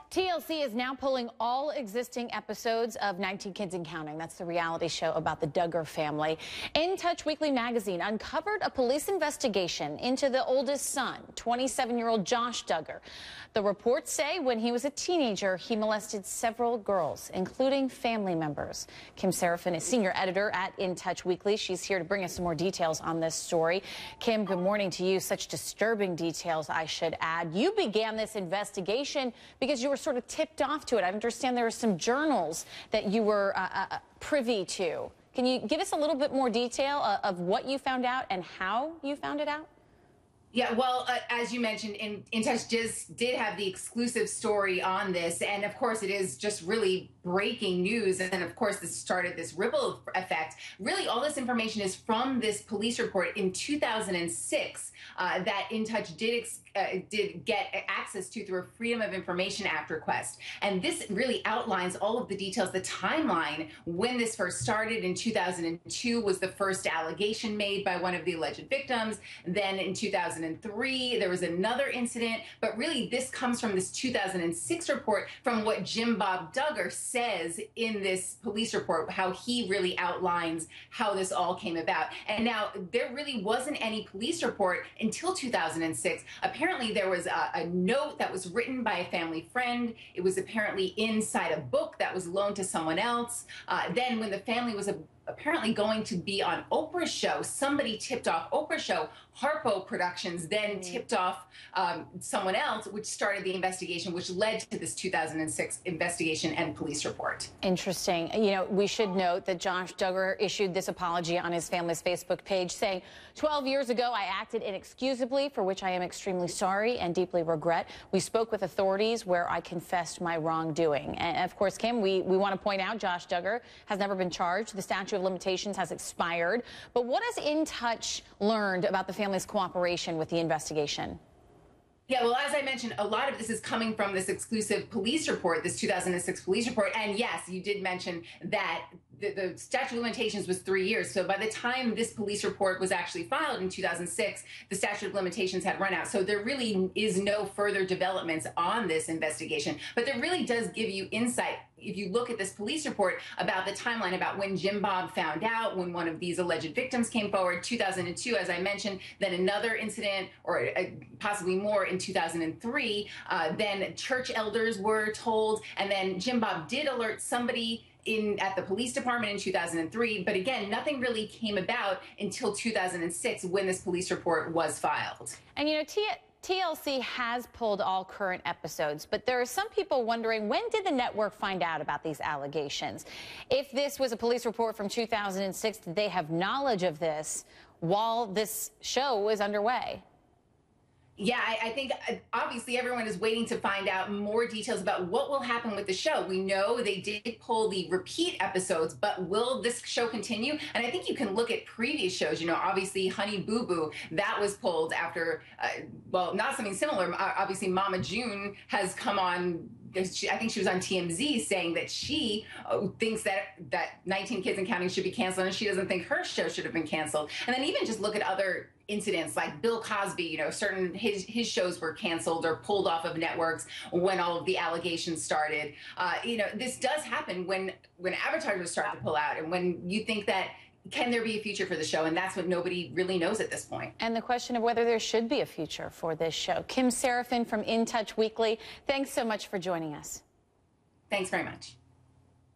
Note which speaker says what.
Speaker 1: TLC is now pulling all existing episodes of 19 Kids and Counting. That's the reality show about the Duggar family. In Touch Weekly magazine uncovered a police investigation into the oldest son, 27-year-old Josh Duggar. The reports say when he was a teenager, he molested several girls, including family members. Kim Serafin is senior editor at In Touch Weekly. She's here to bring us some more details on this story. Kim, good morning to you. Such disturbing details, I should add. You began this investigation because you were sort of tipped off to it. I understand there are some journals that you were privy to. Can you give us a little bit more detail of what you found out and how you found it out?
Speaker 2: Yeah, well, as you mentioned, In Touch just did have the exclusive story on this. And of course, it is just really breaking news. And of course, this started this ripple effect. Really, all this information is from this police report in 2006 that In Touch did get access to through a Freedom of Information Act request. And this really outlines all of the details, the timeline when this first started. In 2002 was the first allegation made by one of the alleged victims. Then in 2003, there was another incident. But really, this comes from this 2006 report from what Jim Bob Duggar says in this police report, how he really outlines how this all came about. And now, there really wasn't any police report until 2006. Apparently, there was a note that was written by a family friend. It was apparently inside a book that was loaned to someone else. Then when the family was apparently going to be on Oprah's show, somebody tipped off Oprah's show. Harpo Productions then tipped off someone else, which started the investigation, which led to this 2006 investigation and police report.
Speaker 1: Interesting. You know, we should note that Josh Duggar issued this apology on his family's Facebook page saying, 12 years ago, I acted inexcusably, for which I am extremely sorry and deeply regret. We spoke with authorities where I confessed my wrongdoing. And of course, Kim, we want to point out Josh Duggar has never been charged. The statute of limitations has expired. But what has In Touch learned about the family's cooperation with the investigation?
Speaker 2: Yeah, well, as I mentioned, a lot of this is coming from this exclusive police report, this 2006 police report. And yes, you did mention that the statute of limitations was 3 years. So by the time this police report was actually filed in 2006, the statute of limitations had run out. So there really is no further developments on this investigation. But there really does give you insight, if you look at this police report, about the timeline, about when Jim Bob found out, when one of these alleged victims came forward, 2002, as I mentioned, then another incident, or possibly more, in 2003. Then church elders were told, and then Jim Bob did alert somebody at the police department in 2003. But again, nothing really came about until 2006 when this police report was filed.
Speaker 1: And you know, TLC has pulled all current episodes, but there are some people wondering, when did the network find out about these allegations? If this was a police report from 2006, did they have knowledge of this while this show was underway?
Speaker 2: Yeah, I think obviously everyone is waiting to find out more details about what will happen with the show. We know they did pull the repeat episodes, but will this show continue? And I think you can look at previous shows. You know, obviously Honey Boo Boo, that was pulled after, well, not something similar. Obviously Mama June has come on. I think she was on TMZ saying that she thinks that 19 Kids and Counting should be canceled, and she doesn't think her show should have been canceled. And then even just look at other incidents like Bill Cosby, you know, certain his shows were canceled or pulled off of networks when all of the allegations started. You know, this does happen when advertisers start to pull out, and when you think that, can there be a future for the show? And that's what nobody really knows at this point.
Speaker 1: And the question of whether there should be a future for this show. Kim Serafin from In Touch Weekly, thanks so much for joining us.
Speaker 2: Thanks very much.